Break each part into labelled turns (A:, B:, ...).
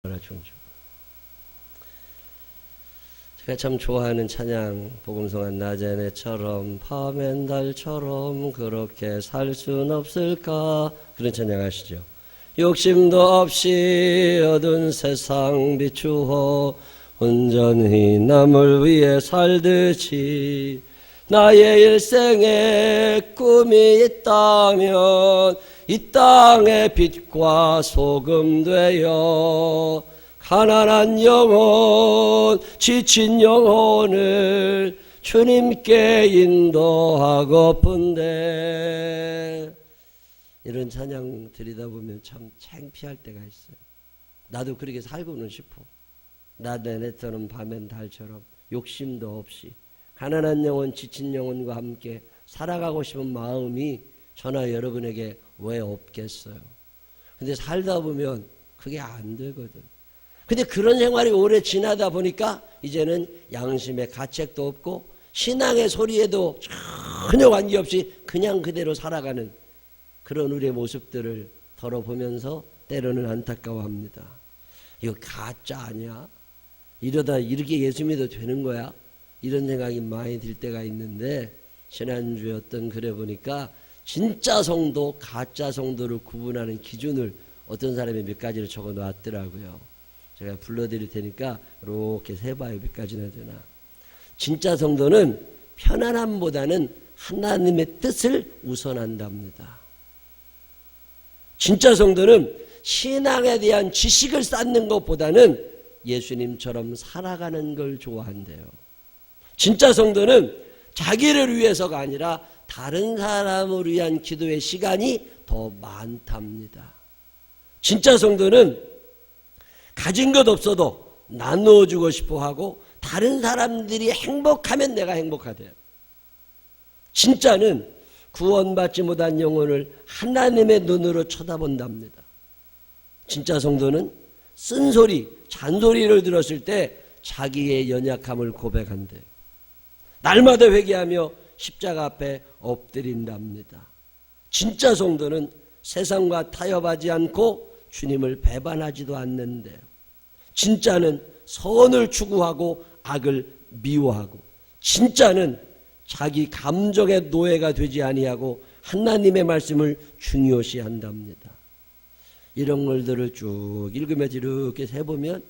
A: 제가 참 좋아하는 찬양 복음성한 낮의 내처럼 밤엔 달처럼 그렇게 살 순 없을까, 그런 찬양 아시죠? 욕심도 없이 어두운 세상 비추어 온전히 남을 위해 살듯이 나의 일생에 꿈이 있다면 이 땅의 빛과 소금 되어 가난한 영혼, 지친 영혼을 주님께 인도하고픈데, 이런 찬양 드리다 보면 참 창피할 때가 있어요. 나도 그렇게 살고는 싶어. 낮에 내처럼 밤엔 달처럼 욕심도 없이 가난한 영혼, 지친 영혼과 함께 살아가고 싶은 마음이 저나 여러분에게 왜 없겠어요? 근데 살다 보면 그게 안 되거든. 근데 그런 생활이 오래 지나다 보니까 이제는 양심의 가책도 없고 신앙의 소리에도 전혀 관계없이 그냥 그대로 살아가는 그런 우리의 모습들을 덜어보면서 때로는 안타까워합니다. 이거 가짜 아니야? 이러다 이렇게 예수 믿어도 되는 거야? 이런 생각이 많이 들 때가 있는데, 지난주에 어떤 글에 보니까 진짜 성도, 가짜 성도를 구분하는 기준을 어떤 사람이 몇 가지를 적어 놨더라고요. 제가 불러드릴 테니까 이렇게 세봐요. 몇 가지나 되나. 진짜 성도는 편안함보다는 하나님의 뜻을 우선한답니다. 진짜 성도는 신앙에 대한 지식을 쌓는 것보다는 예수님처럼 살아가는 걸 좋아한대요. 진짜 성도는 자기를 위해서가 아니라 다른 사람을 위한 기도의 시간이 더 많답니다. 진짜 성도는 가진 것 없어도 나누어 주고 싶어 하고 다른 사람들이 행복하면 내가 행복하대요. 진짜는 구원받지 못한 영혼을 하나님의 눈으로 쳐다본답니다. 진짜 성도는 쓴소리, 잔소리를 들었을 때 자기의 연약함을 고백한대요. 날마다 회개하며 십자가 앞에 엎드린답니다. 진짜 성도는 세상과 타협하지 않고 주님을 배반하지도 않는데요. 진짜는 선을 추구하고 악을 미워하고, 진짜는 자기 감정의 노예가 되지 아니하고 하나님의 말씀을 중요시한답니다. 이런 걸들을 쭉 읽으면서 이렇게 해보면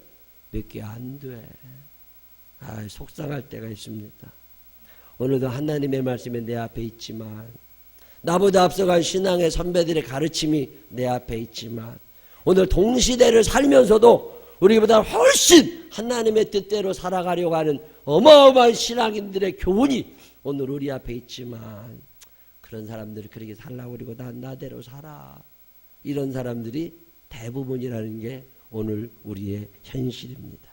A: 몇 개 안 돼. 속상할 때가 있습니다. 오늘도 하나님의 말씀이 내 앞에 있지만, 나보다 앞서간 신앙의 선배들의 가르침이 내 앞에 있지만, 오늘 동시대를 살면서도 우리보다 훨씬 하나님의 뜻대로 살아가려고 하는 어마어마한 신앙인들의 교훈이 오늘 우리 앞에 있지만, 그런 사람들이 그렇게 살라고 그러고 난 나대로 살아, 이런 사람들이 대부분이라는 게 오늘 우리의 현실입니다.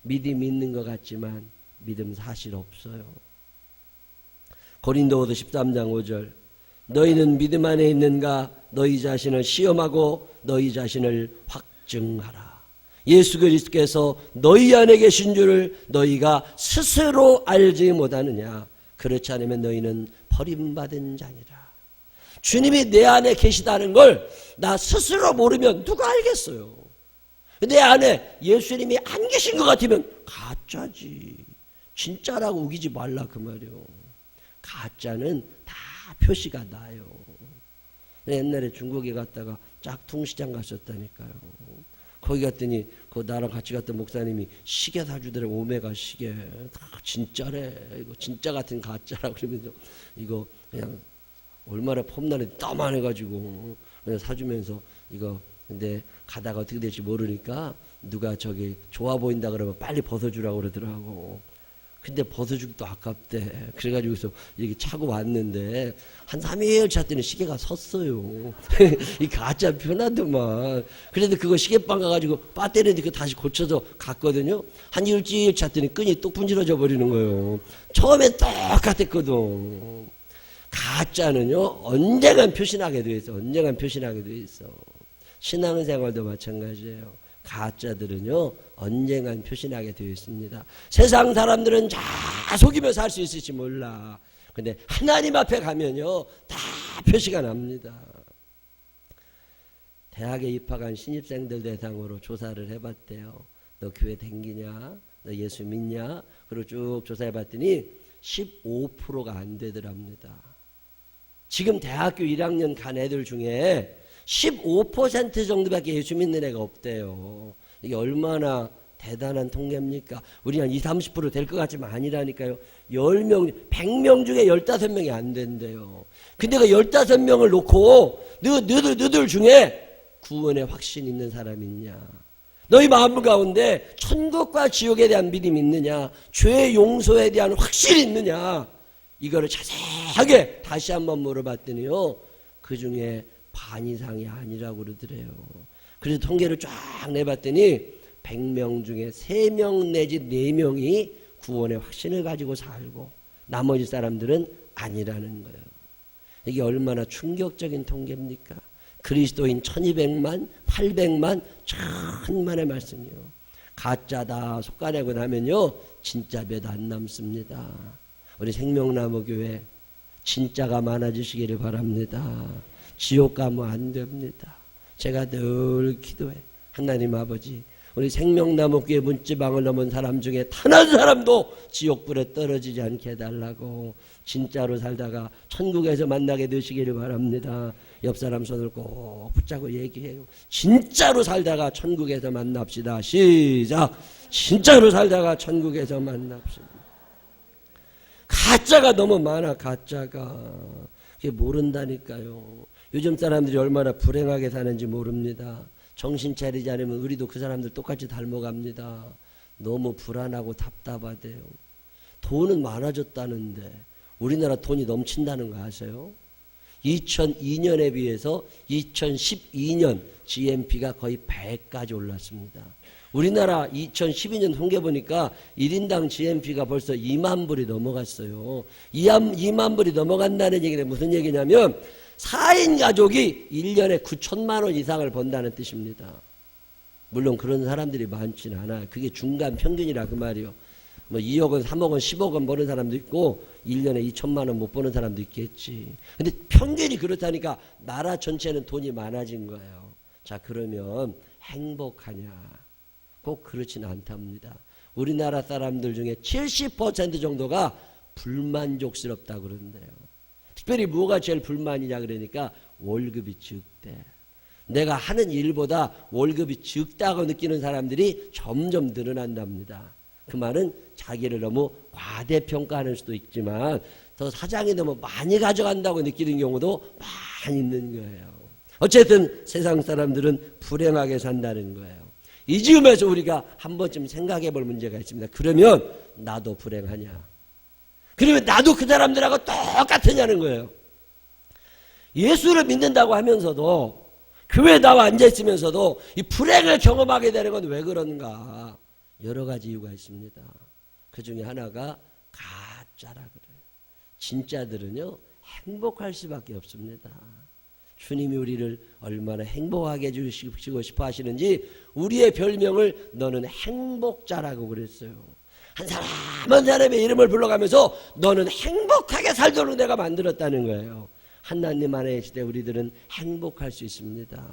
A: 믿음이 있는 것 같지만 믿음 사실 없어요. 고린도후서 13장 5절, 너희는 믿음 안에 있는가? 너희 자신을 시험하고 너희 자신을 확증하라. 예수 그리스도께서 너희 안에 계신 줄을 너희가 스스로 알지 못하느냐? 그렇지 않으면 너희는 버림받은 자니라. 주님이 내 안에 계시다는 걸 나 스스로 모르면 누가 알겠어요? 내 안에 예수님이 안 계신 것 같으면 가짜지. 진짜라고 우기지 말라 그 말이요. 가짜는 다 표시가 나요. 옛날에 중국에 갔다가 짝퉁시장 갔었다니까요. 거기 갔더니 그 나랑 같이 갔던 목사님이 시계 사주더래. 오메가 시계. 다 진짜래. 이거 진짜 같은 가짜라고 그러면서 이거 그냥 얼마나 폼나는데 따만해가지고 그냥 사주면서 이거, 근데 가다가 어떻게 될지 모르니까 누가 저기 좋아 보인다 그러면 빨리 벗어주라고 그러더라고. 근데 벗어주기도 아깝대. 그래가지고서 이렇게 차고 왔는데 한 3일 찼더니 시계가 섰어요. 이 가짜 편하더만. 그래도 그거 시계방 가가지고 배터리인데 그거 다시 고쳐서 갔거든요. 한 일주일 찼더니 끈이 뚝 분질러져 버리는 거예요. 처음엔 똑같았거든. 가짜는요 언젠간 표신하게 돼 있어. 언젠간 표신하게 돼 있어. 신앙생활도 마찬가지예요. 가짜들은요 언젠간 표신하게 되어 있습니다. 세상 사람들은 다 속이며 살 수 있을지 몰라. 근데 하나님 앞에 가면요 다 표시가 납니다. 대학에 입학한 신입생들 대상으로 조사를 해봤대요. 너 교회 댕기냐? 너 예수 믿냐? 그리고 쭉 조사해봤더니 15%가 안 되더랍니다. 지금 대학교 1학년 간 애들 중에 15% 정도밖에 예수 믿는 애가 없대요. 이게 얼마나 대단한 통계입니까? 우리 한 20, 30% 될 것 같지만 아니라니까요. 10명, 100명 중에 15명이 안 된대요. 근데 그 15명을 놓고 너희들 중에 구원에 확신 있는 사람이 있냐? 너희 마음 가운데 천국과 지옥에 대한 믿음이 있느냐? 죄 용서에 대한 확신이 있느냐? 이거를 자세하게 다시 한번 물어봤더니요, 그 중에 반 이상이 아니라고 그러더래요. 그래서 통계를 쫙 내봤더니 100명 중에 3명 내지 4명이 구원의 확신을 가지고 살고 나머지 사람들은 아니라는 거예요. 이게 얼마나 충격적인 통계입니까? 그리스도인 1200만, 800만, 1000만의 말씀이요. 가짜다 속가내고 나면요, 진짜 몇 안 남습니다. 우리 생명나무 교회 진짜가 많아지시기를 바랍니다. 지옥 가면 안 됩니다. 제가 늘 기도해. 하나님 아버지, 우리 생명나무 교회 문지방을 넘은 사람 중에 단 한 사람도 지옥불에 떨어지지 않게 해달라고, 진짜로 살다가 천국에서 만나게 되시기를 바랍니다. 옆 사람 손을 꼭 붙잡고 얘기해요. 진짜로 살다가 천국에서 만납시다. 시작. 진짜로 살다가 천국에서 만납시다. 가짜가 너무 많아. 가짜가. 그게 모른다니까요. 요즘 사람들이 얼마나 불행하게 사는지 모릅니다. 정신 차리지 않으면 우리도 그 사람들 똑같이 닮아갑니다. 너무 불안하고 답답하대요. 돈은 많아졌다는데 우리나라 돈이 넘친다는 거 아세요? 2002년에 비해서 2012년 GNP가 거의 100까지 올랐습니다. 우리나라 2012년 통계 보니까 1인당 GNP가 벌써 2만 불이 넘어갔어요. 2만 불이 넘어간다는 얘기는 무슨 얘기냐면 4인 가족이 1년에 9천만 원 이상을 번다는 뜻입니다. 물론 그런 사람들이 많지는 않아요. 그게 중간 평균이라 그 말이요. 뭐 2억 원, 3억 원, 10억 원 버는 사람도 있고 1년에 2천만 원 못 버는 사람도 있겠지. 근데 평균이 그렇다니까 나라 전체는 돈이 많아진 거예요. 자, 그러면 행복하냐? 꼭 그렇지는 않답니다. 우리나라 사람들 중에 70% 정도가 불만족스럽다고 그러는데요. 특별히 뭐가 제일 불만이냐 그러니까 월급이 적대. 내가 하는 일보다 월급이 적다고 느끼는 사람들이 점점 늘어난답니다. 그 말은 자기를 너무 과대평가하는 수도 있지만 더 사장이 너무 많이 가져간다고 느끼는 경우도 많이 있는 거예요. 어쨌든 세상 사람들은 불행하게 산다는 거예요. 이 즈음에서 우리가 한 번쯤 생각해 볼 문제가 있습니다. 그러면 나도 불행하냐? 그러면 나도 그 사람들하고 똑같으냐는 거예요. 예수를 믿는다고 하면서도 교회에 나와 앉아있으면서도 이 불행을 경험하게 되는 건 왜 그런가? 여러 가지 이유가 있습니다. 그 중에 하나가 가짜라 그래요. 진짜들은요, 행복할 수밖에 없습니다. 주님이 우리를 얼마나 행복하게 해주시고 싶어 하시는지 우리의 별명을 너는 행복자라고 그랬어요. 한 사람 한 사람의 이름을 불러가면서 너는 행복하게 살도록 내가 만들었다는 거예요. 하나님 안에 있을 때 우리들은 행복할 수 있습니다.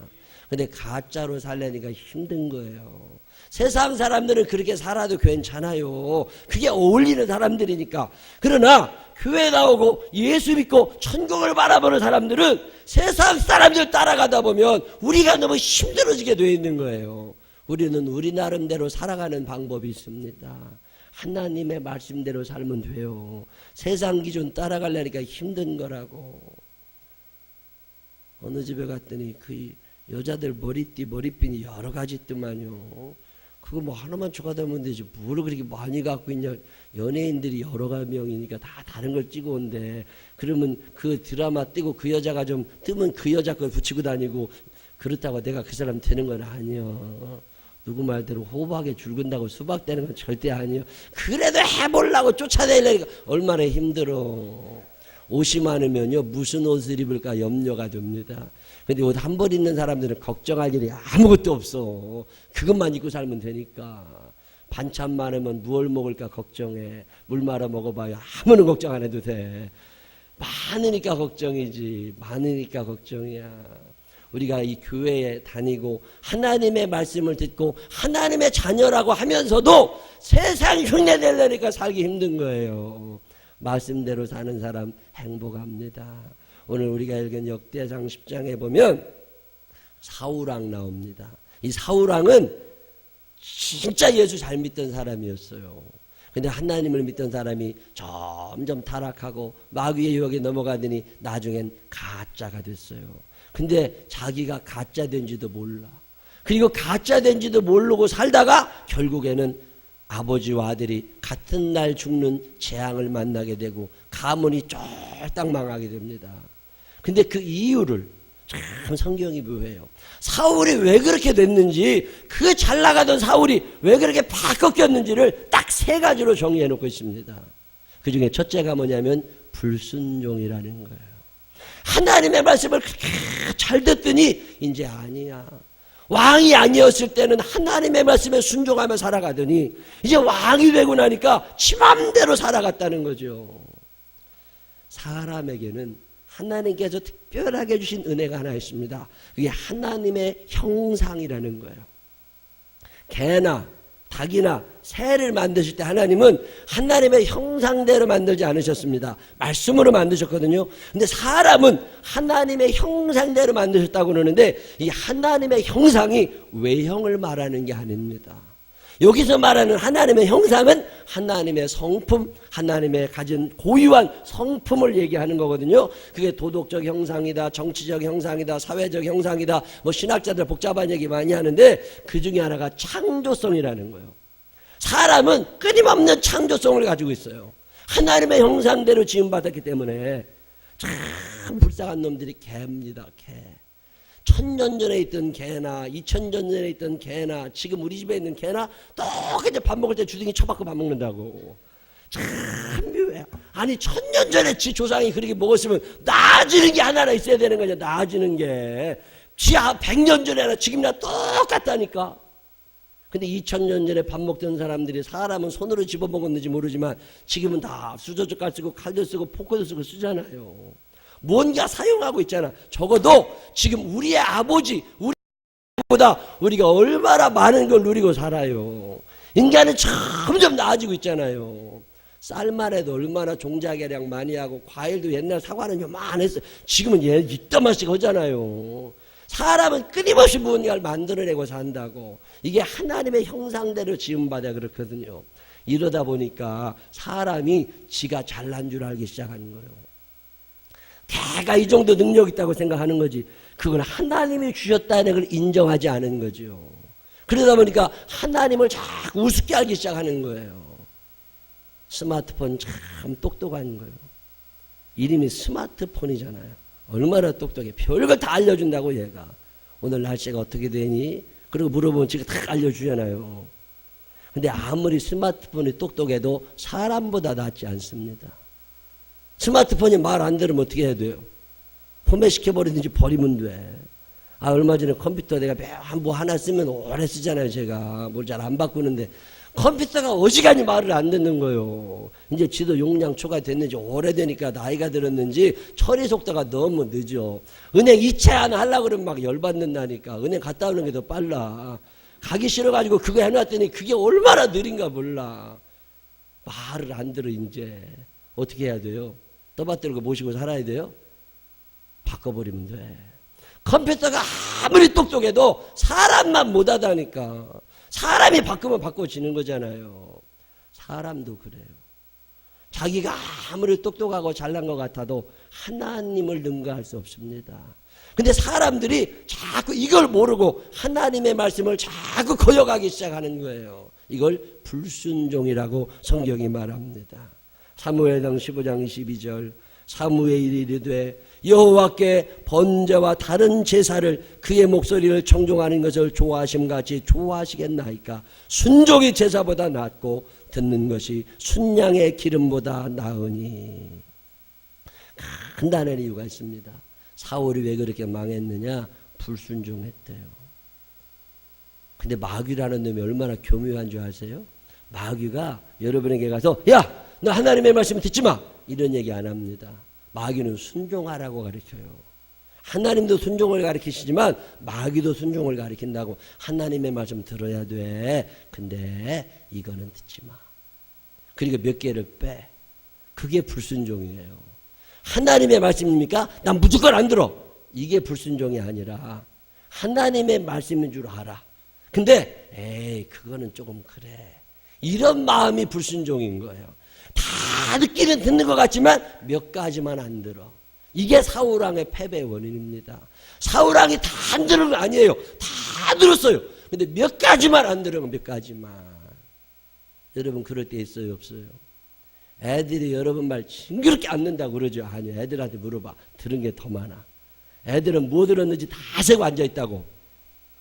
A: 근데 가짜로 살려니까 힘든 거예요. 세상 사람들은 그렇게 살아도 괜찮아요. 그게 어울리는 사람들이니까. 그러나 교회 나오고 예수 믿고 천국을 바라보는 사람들은 세상 사람들 따라가다 보면 우리가 너무 힘들어지게 되어 있는 거예요. 우리는 우리 나름대로 살아가는 방법이 있습니다. 하나님의 말씀대로 살면 돼요. 세상 기준 따라가려니까 힘든 거라고. 어느 집에 갔더니 그 여자들 머리핀이 여러 가지 있더만요. 그거 뭐 하나만 추가되면 되지 뭘 그렇게 많이 갖고 있냐. 연예인들이 여러 명이니까 다 다른 걸 찍어 온대. 그러면 그 드라마 뜨고 그 여자가 좀 뜨면 그 여자 걸 붙이고 다니고, 그렇다고 내가 그 사람 되는 건 아니요. 누구 말대로 호박에 줄 근다고 수박 되는 건 절대 아니요. 그래도 해보려고 쫓아내려니까 얼마나 힘들어. 옷이 많으면요 무슨 옷을 입을까 염려가 됩니다. 근데 옷 한 벌 입는 사람들은 걱정할 일이 아무것도 없어. 그것만 입고 살면 되니까. 반찬 많으면 무얼 먹을까 걱정해. 물 말아 먹어봐요. 아무는 걱정 안 해도 돼. 많으니까 걱정이지. 많으니까 걱정이야. 우리가 이 교회에 다니고 하나님의 말씀을 듣고 하나님의 자녀라고 하면서도 세상 흉내 내려니까 살기 힘든 거예요. 말씀대로 사는 사람 행복합니다. 오늘 우리가 읽은 역대상 10장에 보면 사울왕 나옵니다. 이 사울왕은 진짜 예수 잘 믿던 사람이었어요. 근데 하나님을 믿던 사람이 점점 타락하고 마귀의 유혹에 넘어가더니 나중엔 가짜가 됐어요. 근데 자기가 가짜 된지도 몰라. 그리고 가짜 된지도 모르고 살다가 결국에는 아버지와 아들이 같은 날 죽는 재앙을 만나게 되고 가문이 쫄딱 망하게 됩니다. 근데 그 이유를 참 성경이 묘해요. 사울이 왜 그렇게 됐는지, 그 잘 나가던 사울이 왜 그렇게 팍 꺾였는지를 딱 세 가지로 정리해 놓고 있습니다. 그 중에 첫째가 뭐냐면 불순종이라는 거예요. 하나님의 말씀을 그렇게 잘 듣더니 이제 아니야. 왕이 아니었을 때는 하나님의 말씀에 순종하며 살아가더니 이제 왕이 되고 나니까 지 맘대로 살아갔다는 거죠. 사람에게는 하나님께서 특별하게 주신 은혜가 하나 있습니다. 그게 하나님의 형상이라는 거예요. 개나 닭이나 새를 만드실 때 하나님은 하나님의 형상대로 만들지 않으셨습니다. 말씀으로 만드셨거든요. 근데 사람은 하나님의 형상대로 만드셨다고 그러는데 이 하나님의 형상이 외형을 말하는 게 아닙니다. 여기서 말하는 하나님의 형상은 하나님의 성품, 하나님의 가진 고유한 성품을 얘기하는 거거든요. 그게 도덕적 형상이다, 정치적 형상이다, 사회적 형상이다, 뭐 신학자들 복잡한 얘기 많이 하는데 그 중에 하나가 창조성이라는 거예요. 사람은 끊임없는 창조성을 가지고 있어요. 하나님의 형상대로 지음받았기 때문에 참 불쌍한 놈들이 개입니다. 개. 1000년 전에 있던 개나 2000년 전에 있던 개나 지금 우리 집에 있는 개나 똑같이 밥 먹을 때 주둥이 쳐박고 밥 먹는다고. 참 묘해. 아니 1000년 전에 지 조상이 그렇게 먹었으면 나아지는 게 하나 있어야 되는 거냐. 나아지는 게 지 100년 전에나 지금이나 똑같다니까. 근데 2000년 전에 밥 먹던 사람들이 사람은 손으로 집어먹었는지 모르지만 지금은 다 수저젓갈 쓰고 칼도 쓰고 포크도 쓰고 쓰잖아요. 뭔가 사용하고 있잖아. 적어도 지금 우리의 아버지, 우리보다 우리가 얼마나 많은 걸 누리고 살아요. 인간은 점점 나아지고 있잖아요. 쌀만 해도 얼마나 종자개량 많이 하고 과일도 옛날 사과는 요만했어요. 지금은 얘 이따만씩 하잖아요. 사람은 끊임없이 무언가를 만들어내고 산다고. 이게 하나님의 형상대로 지음받아 그렇거든요. 이러다 보니까 사람이 지가 잘난 줄 알기 시작하는 거예요. 내가 이 정도 능력 있다고 생각하는 거지. 그건 하나님이 주셨다는 걸 인정하지 않은 거죠. 그러다 보니까 하나님을 자꾸 우습게 알기 시작하는 거예요. 스마트폰 참 똑똑한 거예요. 이름이 스마트폰이잖아요. 얼마나 똑똑해. 별걸 다 알려준다고 얘가. 오늘 날씨가 어떻게 되니? 그리고 물어보면 지가 다 알려주잖아요. 근데 아무리 스마트폰이 똑똑해도 사람보다 낫지 않습니다. 스마트폰이 말 안 들으면 어떻게 해야 돼요? 포맷시켜버리든지 버리면 돼. 얼마 전에 컴퓨터 내가 뭐 하나 쓰면 오래 쓰잖아요. 제가 뭘 잘 안 바꾸는데 컴퓨터가 어지간히 말을 안 듣는 거예요. 이제 지도 용량 초과됐는지 오래되니까 나이가 들었는지 처리 속도가 너무 늦어. 은행 이체 하나 하려고 그러면 막 열받는다니까. 은행 갔다 오는 게 더 빨라. 가기 싫어가지고 그거 해놨더니 그게 얼마나 느린가 몰라. 말을 안 들어. 이제 어떻게 해야 돼요? 떠받들고 모시고 살아야 돼요? 바꿔버리면 돼. 컴퓨터가 아무리 똑똑해도 사람만 못하다니까. 사람이 바꾸면 바꿔지는 거잖아요. 사람도 그래요. 자기가 아무리 똑똑하고 잘난 것 같아도 하나님을 능가할 수 없습니다. 근데 사람들이 자꾸 이걸 모르고 하나님의 말씀을 자꾸 거역하기 시작하는 거예요. 이걸 불순종이라고 성경이 말합니다. 사무엘상 15장 22절 사무엘이 이르되 여호와께 번제와 다른 제사를 그의 목소리를 청종하는 것을 좋아하심같이 좋아하시겠나이까. 순종이 제사보다 낫고 듣는 것이 순양의 기름보다 나으니. 간단한 이유가 있습니다. 사울이 왜 그렇게 망했느냐? 불순종했대요. 근데 마귀라는 놈이 얼마나 교묘한 줄 아세요? 마귀가 여러분에게 가서 야! 너 하나님의 말씀 듣지 마! 이런 얘기 안 합니다. 마귀는 순종하라고 가르쳐요. 하나님도 순종을 가르치시지만 마귀도 순종을 가르친다고. 하나님의 말씀 들어야 돼. 근데 이거는 듣지 마. 그리고 몇 개를 빼. 그게 불순종이에요. 하나님의 말씀입니까? 난 무조건 안 들어. 이게 불순종이 아니라 하나님의 말씀인 줄 알아. 근데 에이 그거는 조금 그래. 이런 마음이 불순종인 거예요. 다 듣기는 듣는 것 같지만 몇 가지만 안 들어. 이게 사울왕의 패배의 원인입니다. 사울왕이 다 안 들은 거 아니에요. 다 들었어요. 근데 몇 가지만 안 들은 거, 몇 가지만. 여러분 그럴 때 있어요, 없어요? 애들이 여러분 말 징그럽게 안 듣는다고 그러죠. 아니요, 애들한테 물어봐. 들은 게 더 많아. 애들은 뭐 들었는지 다 세고 앉아있다고.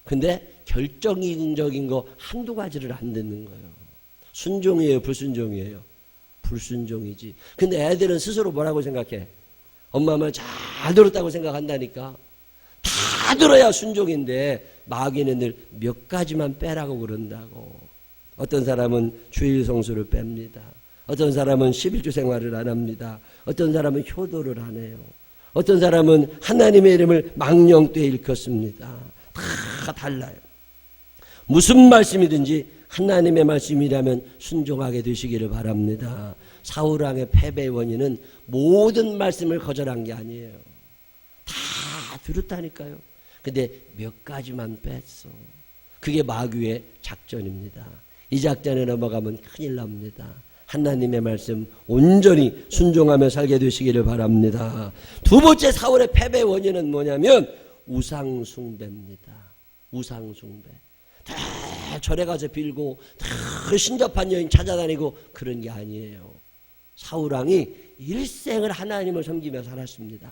A: 근데 결정적인 거 한두 가지를 안 듣는 거예요. 순종이에요, 불순종이에요? 불순종이지. 근데 애들은 스스로 뭐라고 생각해? 엄마 말 잘 들었다고 생각한다니까. 다 들어야 순종인데 마귀는 늘 몇 가지만 빼라고 그런다고. 어떤 사람은 주일 성수를 뺍니다. 어떤 사람은 11조 생활을 안 합니다. 어떤 사람은 효도를 안 해요. 어떤 사람은 하나님의 이름을 망령되이 일컫습니다. 다 달라요. 무슨 말씀이든지 하나님의 말씀이라면 순종하게 되시기를 바랍니다. 사울왕의 패배의 원인은 모든 말씀을 거절한 게 아니에요. 다 들었다니까요. 근데 몇 가지만 뺐어. 그게 마귀의 작전입니다. 이 작전에 넘어가면 큰일 납니다. 하나님의 말씀 온전히 순종하며 살게 되시기를 바랍니다. 두 번째 사울의 패배의 원인은 뭐냐면 우상숭배입니다. 우상숭배. 다 절에 가서 빌고 다 신접한 여인 찾아다니고 그런 게 아니에요. 사울왕이 일생을 하나님을 섬기며 살았습니다.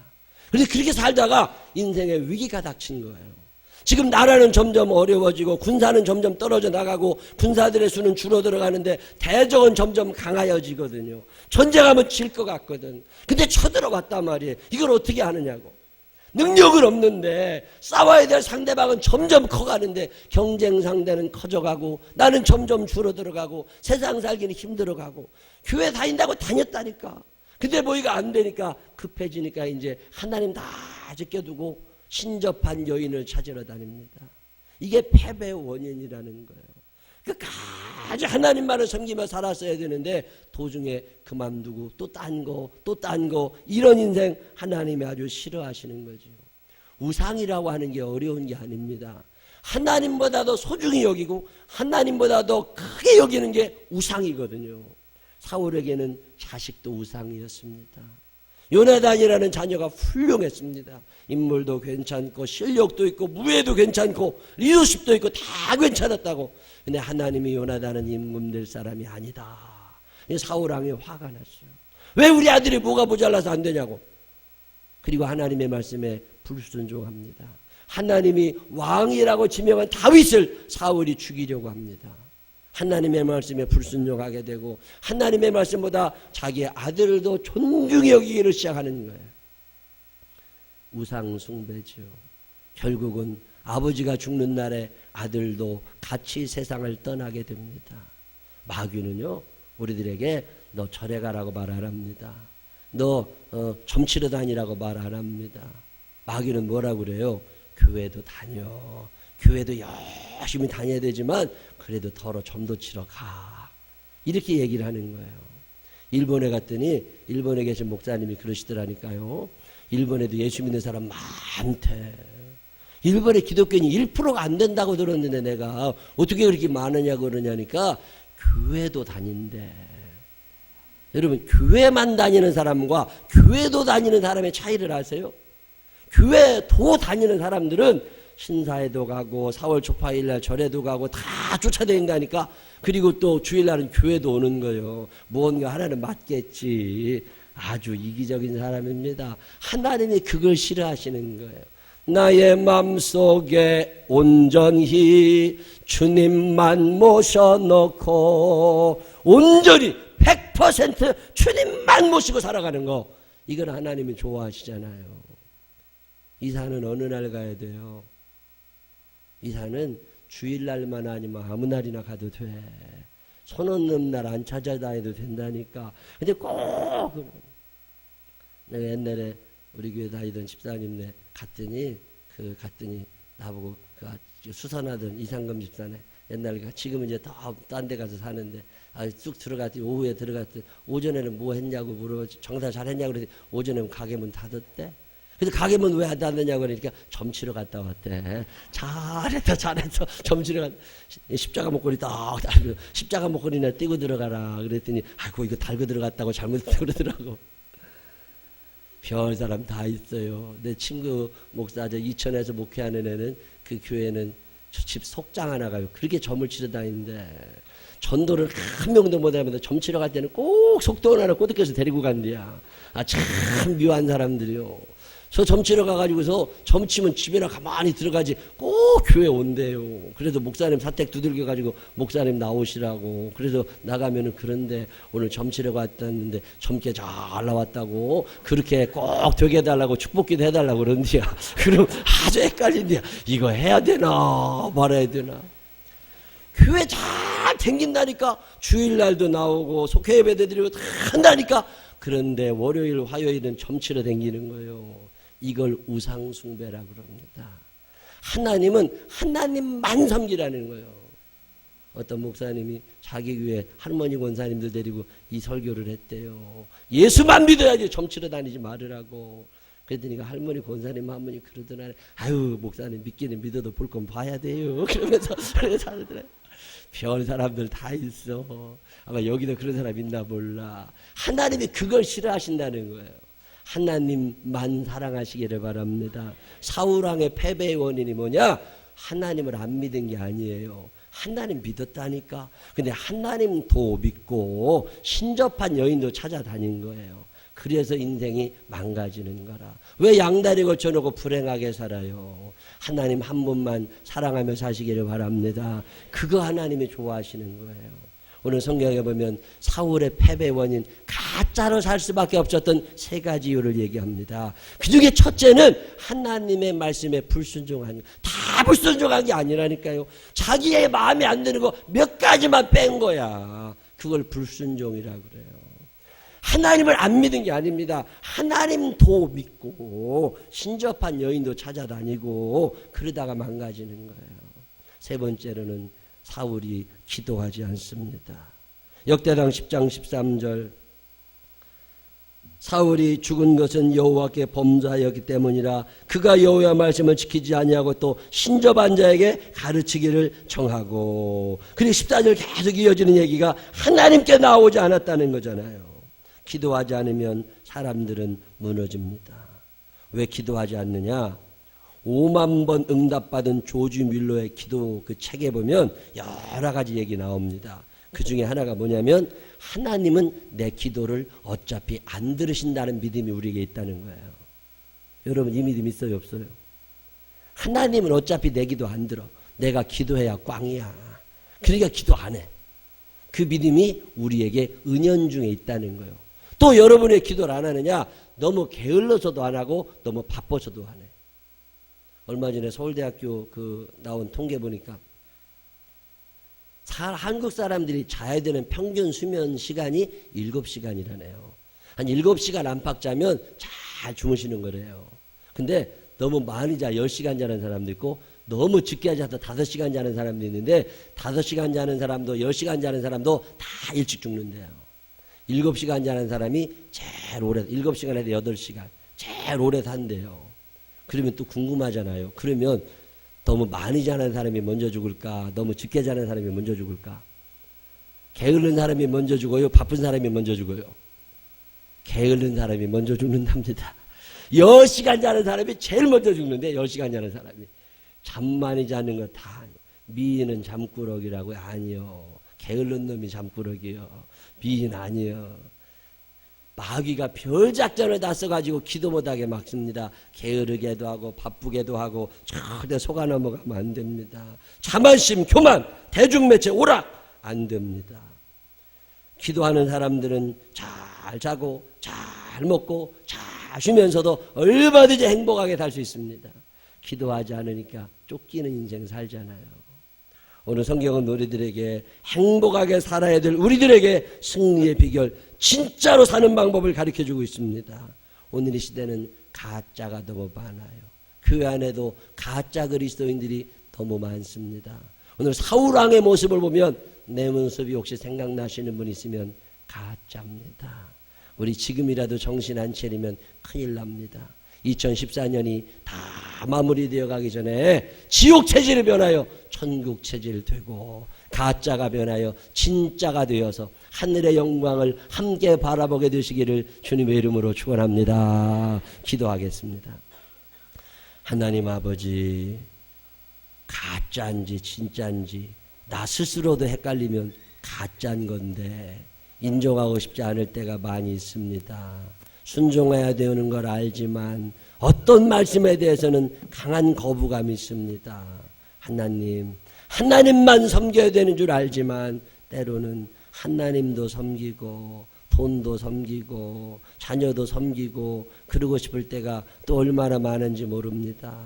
A: 그런데 그렇게 살다가 인생에 위기가 닥친 거예요. 지금 나라는 점점 어려워지고 군사는 점점 떨어져 나가고 군사들의 수는 줄어들어가는데 대적은 점점 강하여지거든요. 전쟁하면 질 것 같거든. 근데 쳐들어왔단 말이에요. 이걸 어떻게 하느냐고. 능력은 없는데 싸워야 될 상대방은 점점 커가는데 경쟁 상대는 커져가고 나는 점점 줄어들어가고 세상 살기는 힘들어가고 교회 다닌다고 다녔다니까. 근데 뭐 이거 안 되니까 급해지니까 이제 하나님 다 제껴두고 신접한 여인을 찾으러 다닙니다. 이게 패배의 원인이라는 거예요. 끝까지 하나님만을 섬기며 살았어야 되는데 도중에 그만두고 또 딴 거 또 딴 거 이런 인생 하나님이 아주 싫어하시는 거죠. 우상이라고 하는 게 어려운 게 아닙니다. 하나님보다도 소중히 여기고 하나님보다도 크게 여기는 게 우상이거든요. 사울에게는 자식도 우상이었습니다. 요나단이라는 자녀가 훌륭했습니다. 인물도 괜찮고 실력도 있고 무예도 괜찮고 리더십도 있고 다 괜찮았다고. 근데 하나님이 요나단은 임금될 사람이 아니다. 사울왕이 화가 났어요. 왜 우리 아들이 뭐가 모자라서 안 되냐고. 그리고 하나님의 말씀에 불순종합니다. 하나님이 왕이라고 지명한 다윗을 사울이 죽이려고 합니다. 하나님의 말씀에 불순종하게 되고 하나님의 말씀보다 자기의 아들도 존중히 여기기를 시작하는 거예요. 우상숭배죠. 결국은 아버지가 죽는 날에 아들도 같이 세상을 떠나게 됩니다. 마귀는요 우리들에게 너 절에 가라고 말 안 합니다. 너 점치러 다니라고 말 안 합니다. 마귀는 뭐라고 그래요? 교회도 다녀. 교회도 열심히 다녀야 되지만 그래도 더러 점도 치러 가. 이렇게 얘기를 하는 거예요. 일본에 갔더니 일본에 계신 목사님이 그러시더라니까요. 일본에도 예수 믿는 사람 많대. 일본의 기독교인이 1%가 안 된다고 들었는데 내가 어떻게 그렇게 많으냐고 그러냐니까 교회도 다닌대. 여러분 교회만 다니는 사람과 교회도 다니는 사람의 차이를 아세요? 교회도 다니는 사람들은 신사에도 가고 4월 초파일날 절에도 가고 다 쫓아다닌다니까. 그리고 또 주일날은 교회도 오는 거예요. 무언가 하나는 맞겠지. 아주 이기적인 사람입니다. 하나님이 그걸 싫어하시는 거예요. 나의 마음속에 온전히 주님만 모셔놓고 온전히 100% 주님만 모시고 살아가는 거, 이걸 하나님이 좋아하시잖아요. 이사는 어느 날 가야 돼요? 이사는 주일날만 아니면 아무 날이나 가도 돼. 손 없는 날 안 찾아다녀도 된다니까. 근데 꼭 내가 옛날에 우리 교회 다니던 집사님네 갔더니 나보고 그 수선하던 이상금 집사네 옛날에 지금은 이제 더 딴 데 가서 사는데 쑥 들어갔더니 오후에 들어갔더니 오전에는 뭐 했냐고 물어 정사 잘했냐고 그랬더니 오전에는 가게 문 닫았대. 그래서 가게 문 왜 안 닫느냐고 그러니까 점치러 갔다 왔대. 잘했어 점치러 갔다. 십자가 목걸이 딱 달고 십자가 목걸이나 띄고 들어가라 그랬더니 아이고 이거 달고 들어갔다고 잘못했다고 그러더라고. 별 사람 다 있어요. 내 친구 목사 저 이천에서 목회하는 애는 그 교회는 집 속장 하나가요. 그렇게 점을 치러 다니는데 전도를 한 명도 못 하면서 점 치러 갈 때는 꼭 속도 하나 꼬드겨서 데리고 간대야. 참 묘한 사람들이요. 저 점 치러 가가지고서 점 치면 집에나 가만히 들어가지 꼭 교회 온대요. 그래서 목사님 사택 두들겨가지고 목사님 나오시라고. 그래서 나가면은 그런데 오늘 점 치러 갔다는데 점괘 잘 나왔다고 그렇게 꼭 되게 해달라고 축복기도 해달라고 그런디야. 그럼 아주 헷갈린디야. 이거 해야 되나 말아야 되나. 교회 잘 댕긴다니까 주일날도 나오고 속회 예배도 드리고 다 한다니까. 그런데 월요일 화요일은 점 치러 댕기는 거예요. 이걸 우상숭배라고 그럽니다. 하나님은 하나님만 섬기라는 거예요. 어떤 목사님이 자기 교회 할머니 권사님들 데리고 이 설교를 했대요. 예수만 믿어야지 점 치러 다니지 말으라고. 그랬더니 할머니 권사님 한 분이 그러더라. 아유 목사님 믿기는 믿어도 볼 건 봐야 돼요. 그러면서 하더래. 별 사람들 다 있어. 아마 여기도 그런 사람 있나 몰라. 하나님이 그걸 싫어하신다는 거예요. 하나님만 사랑하시기를 바랍니다. 사울왕의 패배의 원인이 뭐냐? 하나님을 안 믿은 게 아니에요. 하나님 믿었다니까. 근데 하나님 도 믿고 신접한 여인도 찾아다닌 거예요. 그래서 인생이 망가지는 거라. 왜 양다리 걸쳐놓고 불행하게 살아요? 하나님 한 분만 사랑하며 사시기를 바랍니다. 그거 하나님이 좋아하시는 거예요. 오늘 성경에 보면 사울의 패배 원인 가짜로 살 수밖에 없었던 세 가지 이유를 얘기합니다. 그 중에 첫째는 하나님의 말씀에 불순종한 다 불순종한 게 아니라니까요. 자기의 마음에 안 드는 거 몇 가지만 뺀 거야. 그걸 불순종이라고 그래요. 하나님을 안 믿은 게 아닙니다. 하나님도 믿고 신접한 여인도 찾아다니고 그러다가 망가지는 거예요. 세 번째로는 사울이 기도하지 않습니다. 역대상 10장 13절 사울이 죽은 것은 여호와께 범죄하였기 때문이라 그가 여호와의 말씀을 지키지 아니하고 또 신접한 자에게 가르치기를 정하고. 그리고 14절 계속 이어지는 얘기가 하나님께 나오지 않았다는 거잖아요. 기도하지 않으면 사람들은 무너집니다. 왜 기도하지 않느냐? 5만 번 응답받은 조지 뮬러의 기도 그 책에 보면 여러 가지 얘기 나옵니다. 그 중에 하나가 뭐냐면 하나님은 내 기도를 어차피 안 들으신다는 믿음이 우리에게 있다는 거예요. 여러분 이 믿음 있어요 없어요? 하나님은 어차피 내 기도 안 들어. 내가 기도해야 꽝이야. 그러니까 기도 안 해. 그 믿음이 우리에게 은연중에 있다는 거예요. 또 여러분의 기도를 안 하느냐? 너무 게을러서도 안 하고 너무 바빠서도 안 해. 얼마 전에 서울대학교 나온 통계 보니까 한국 사람들이 자야 되는 평균 수면 시간이 7시간이라네요. 한 7시간 안팎 자면 잘 주무시는 거래요. 근데 너무 많이 자 10시간 자는 사람도 있고 너무 늦게 자서 5시간 자는 사람도 있는데 5시간 자는 사람도 10시간 자는 사람도 다 일찍 죽는데요. 7시간 자는 사람이 제일 오래 7시간에서 8시간 제일 오래 산대요. 그러면 또 궁금하잖아요. 그러면 너무 많이 자는 사람이 먼저 죽을까? 너무 적게 자는 사람이 먼저 죽을까? 게으른 사람이 먼저 죽어요? 바쁜 사람이 먼저 죽어요? 게으른 사람이 먼저 죽는답니다. 10시간 자는 사람이 제일 먼저 죽는데 10시간 자는 사람이. 잠 많이 자는 거 다 미인은 잠꾸러기라고요? 아니요. 게으른 놈이 잠꾸러기요. 미인 아니요. 마귀가 별작전을 다 써가지고 기도 못하게 막습니다. 게으르게도 하고 바쁘게도 하고 절대 속아 넘어가면 안 됩니다. 자만심, 교만, 대중매체, 오락 안 됩니다. 기도하는 사람들은 잘 자고 잘 먹고 잘 쉬면서도 얼마든지 행복하게 살 수 있습니다. 기도하지 않으니까 쫓기는 인생 살잖아요. 오늘 성경은 우리들에게 행복하게 살아야 될 우리들에게 승리의 비결 진짜로 사는 방법을 가르쳐주고 있습니다. 오늘 이 시대는 가짜가 너무 많아요. 그 안에도 가짜 그리스도인들이 너무 많습니다. 오늘 사울왕의 모습을 보면 내 모습이 혹시 생각나시는 분 있으면 가짜입니다. 우리 지금이라도 정신 안 차리면 큰일 납니다. 2014년이 다 마무리되어 가기 전에 지옥 체질이 변하여 천국 체질 되고 가짜가 변하여 진짜가 되어서 하늘의 영광을 함께 바라보게 되시기를 주님의 이름으로 축원합니다. 기도하겠습니다. 하나님 아버지, 가짜인지 진짜인지 나 스스로도 헷갈리면 가짜인 건데 인정하고 싶지 않을 때가 많이 있습니다. 순종해야 되는 걸 알지만 어떤 말씀에 대해서는 강한 거부감이 있습니다. 하나님만 섬겨야 되는 줄 알지만 때로는 하나님도 섬기고 돈도 섬기고 자녀도 섬기고 그러고 싶을 때가 또 얼마나 많은지 모릅니다.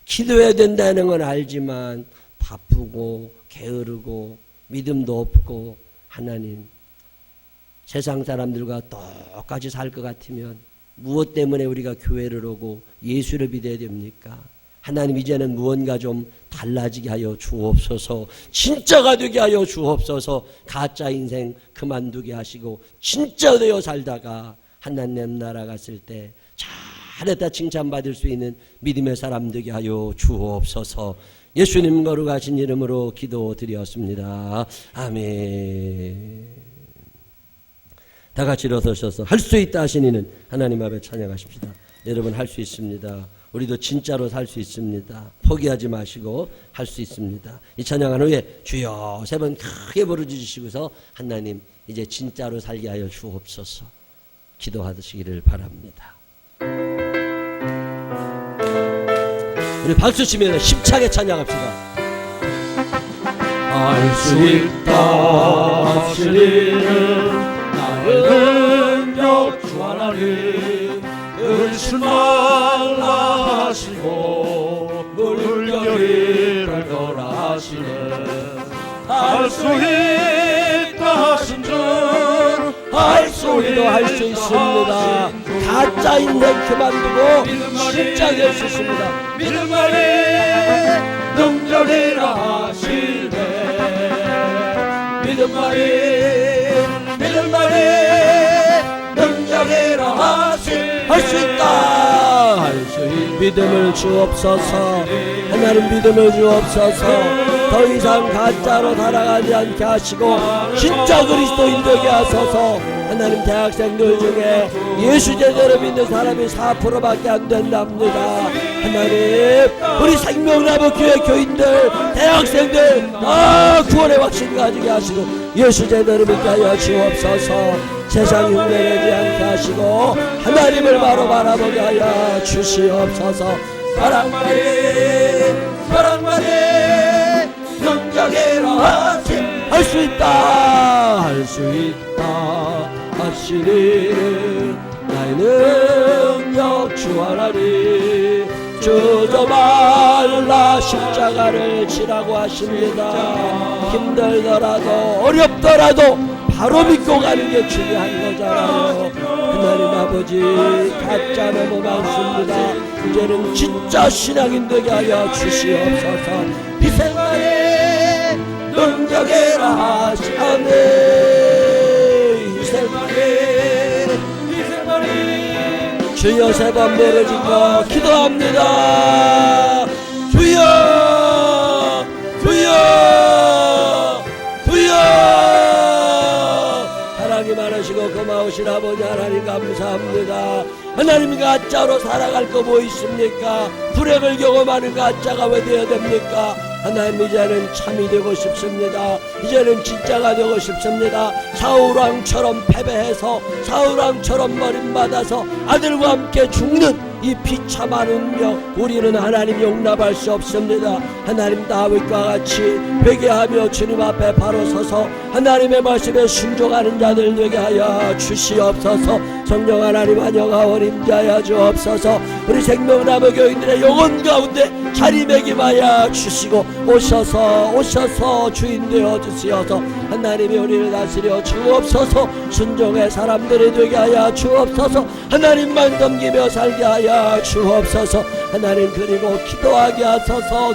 A: 기도해야 된다는 건 알지만 바쁘고 게으르고 믿음도 없고 하나님, 세상 사람들과 똑같이 살 것 같으면 무엇 때문에 우리가 교회를 오고 예수를 믿어야 됩니까? 하나님, 이제는 무언가 좀 달라지게 하여 주옵소서. 진짜가 되게 하여 주옵소서. 가짜 인생 그만두게 하시고 진짜 되어 살다가 하나님 나라 갔을 때 잘했다 칭찬받을 수 있는 믿음의 사람 되게 하여 주옵소서. 예수님 거룩하신 이름으로 기도드렸습니다. 아멘. 다 같이 일어서셔서 할 수 있다 하신 이는 하나님 앞에 찬양하십시다. 여러분, 할 수 있습니다. 우리도 진짜로 살 수 있습니다. 포기하지 마시고 할 수 있습니다. 이 찬양한 후에 주여 3번 크게 부르짖으시고서 하나님, 이제 진짜로 살게 하여 주옵소서 기도하시기를 바랍니다. 우리 박수 치면서 힘차게 찬양합시다.
B: 할 수 있다 하시는 나의 능력 주 하나님, 은신 말라 하시고 물결이를 거라 하시는 할 수 있다 하신 줄 할 수
A: 우리도 할 수 있습니다. 가짜 인생 그만두고 진짜 될 수 있습니다.
B: 믿음 말이 능력이라 하시네. 믿음 말이 능력이라 하시네.
A: 할 수 있다. 할 수 있다. 믿음을 주옵소서. 하나님, 믿음을 주옵소서. 더 이상 가짜로 살아가지 않게 하시고 진짜 그리스도인 되게 하소서. 하나님, 대학생들 중에 예수 제대로 믿는 사람이 4%밖에 안 된답니다. 하나님, 우리 생명나무 교회 교인들, 대학생들 구원의 확신 가지게 하시고 예수 제대로 믿게 하여 주옵소서. 세상 흉내내지 않게 하시고 하나님을 바로 바라보게 하여 주시옵소서. 사랑만이 능력이라 하시. 할 수 있다, 할 수 있다 하시니 나의 능력 주 하나님, 주저 말라 십자가를 지라고 하십니다. 힘들더라도 어렵더라도 바로 믿고 가는 게 중요한 거잖아요. 하나님 아버지, 가짜 너무 많습니다. 이제는 진짜 신앙인 되게 하여 주시옵소서. 이 생활에 능력이라 하시네. 이 생활에 주여 3번 부르짖고 기도합니다. 주여 사랑이 많으시고 고마우신 아버지 하나님, 감사합니다. 하나님, 가짜로 살아갈 거 뭐 있습니까? 불행을 경험하는 가짜가 왜 되어야 됩니까? 하나님, 이제는 참이 되고 싶습니다. 이제는 진짜가 되고 싶습니다. 사울왕처럼 패배해서 사울왕처럼 버림받아서 아들과 함께 죽는 이 비참한 운명, 우리는 하나님 용납할 수 없습니다. 하나님, 다윗과 같이 회개하며 주님 앞에 바로 서서 하나님의 말씀에 순종하는 자들 되게 하여 주시옵소서. 성령 하나님, 안녕하오니 임자하여 주옵소서. 우리 생명나무 교인들의 영혼 가운데 자리매김하여 주시고 오셔서 주인 되어 주시어서 하나님이 우리를 다스려 주옵소서. 순종의 사람들이 되게 하여 주옵소서. 하나님만 섬기며 살게 하여 주옵소서. 하나님 그리고 기도하게 하소서.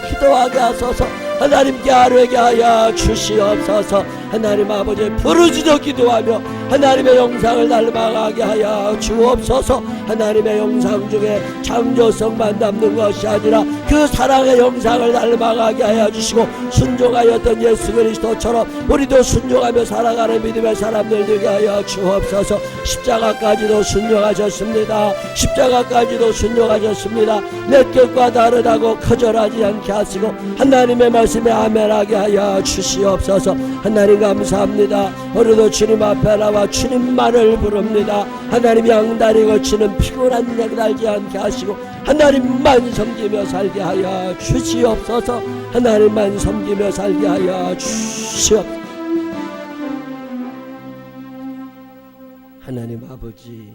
A: 하나님께 아뢰게 하여 주시옵소서. 하나님 아버지 부르짖어 기도하며 하나님의 영상을 닮아가게 하여 주옵소서. 하나님의 영상 중에 창조성만 담는 것이 아니라 그 사랑의 영상을 닮아가게 하여 주시고 순종하였던 예수 그리스도처럼 우리도 순종하며 살아가는 믿음의 사람들 되게 하여 주옵소서. 십자가까지도 순종하셨습니다. 내 뜻과 다르다고 거절하지 않게 하시고 하나님의 말씀에 아멘하게 하여 주시옵소서. 하나님 감사합니다. 오늘도 주님 앞에 나와 주님만을 부릅니다. 하나님 양다리 거치는 피곤한 양 달지 않게 하시고 하나님만 섬기며 살게 하여 주시옵소서. 하나님만 섬기며 살게 하여 주시옵소서. 하나님 아버지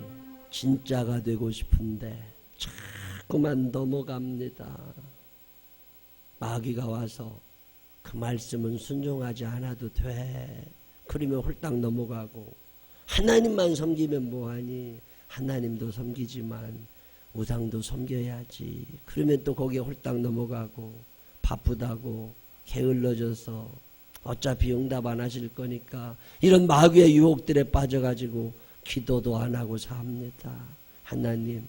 A: 진짜가 되고 싶은데 자꾸만 넘어갑니다. 마귀가 와서 그 말씀은 순종하지 않아도 돼. 그러면 홀딱 넘어가고 하나님만 섬기면 뭐하니? 하나님도 섬기지만 우상도 섬겨야지. 그러면 또 거기에 홀딱 넘어가고 바쁘다고 게을러져서 어차피 응답 안 하실 거니까 이런 마귀의 유혹들에 빠져가지고 기도도 안 하고 삽니다. 하나님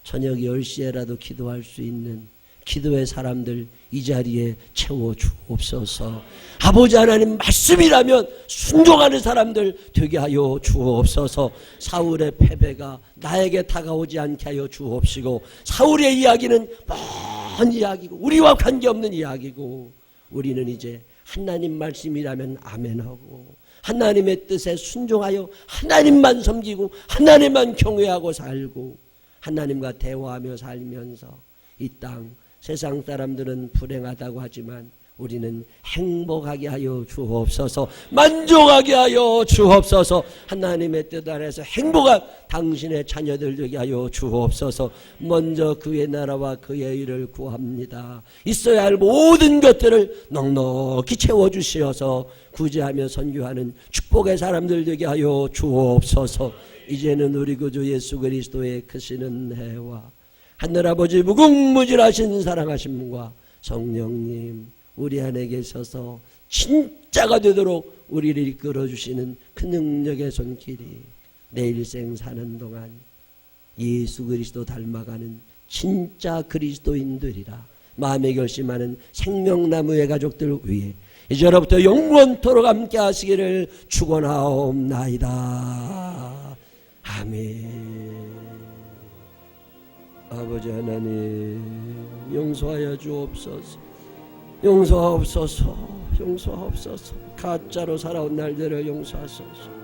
A: 저녁 10시에라도 기도할 수 있는 기도의 사람들 이 자리에 채워주옵소서. 아버지 하나님 말씀이라면 순종하는 사람들 되게 하여 주옵소서. 사울의 패배가 나에게 다가오지 않게 하여 주옵시고 사울의 이야기는 먼 이야기고 우리와 관계없는 이야기고 우리는 이제 하나님 말씀이라면 아멘하고 하나님의 뜻에 순종하여 하나님만 섬기고 하나님만 경외하고 살고 하나님과 대화하며 살면서 이 땅 세상 사람들은 불행하다고 하지만 우리는 행복하게 하여 주옵소서. 만족하게 하여 주옵소서. 하나님의 뜻 아래서 행복한 당신의 자녀들 되게 하여 주옵소서. 먼저 그의 나라와 그의 일을 구합니다. 있어야 할 모든 것들을 넉넉히 채워주시어서 구제하며 선교하는 축복의 사람들 되게 하여 주옵소서. 이제는 우리 구주 예수 그리스도의 크시는 해와 하늘아버지 무궁무진하신 사랑하심과 성령님 우리 안에 계셔서 진짜가 되도록 우리를 이끌어주시는 그 능력의 손길이 내 일생 사는 동안 예수 그리스도 닮아가는 진짜 그리스도인들이라 마음에 결심하는 생명나무의 가족들 위해 이제로부터 영원토록 함께 하시기를 축원하옵나이다. 아멘. 아버지 하나님 용서하여 주옵소서. 용서하옵소서. 가짜로 살아온 날들을 용서하소서.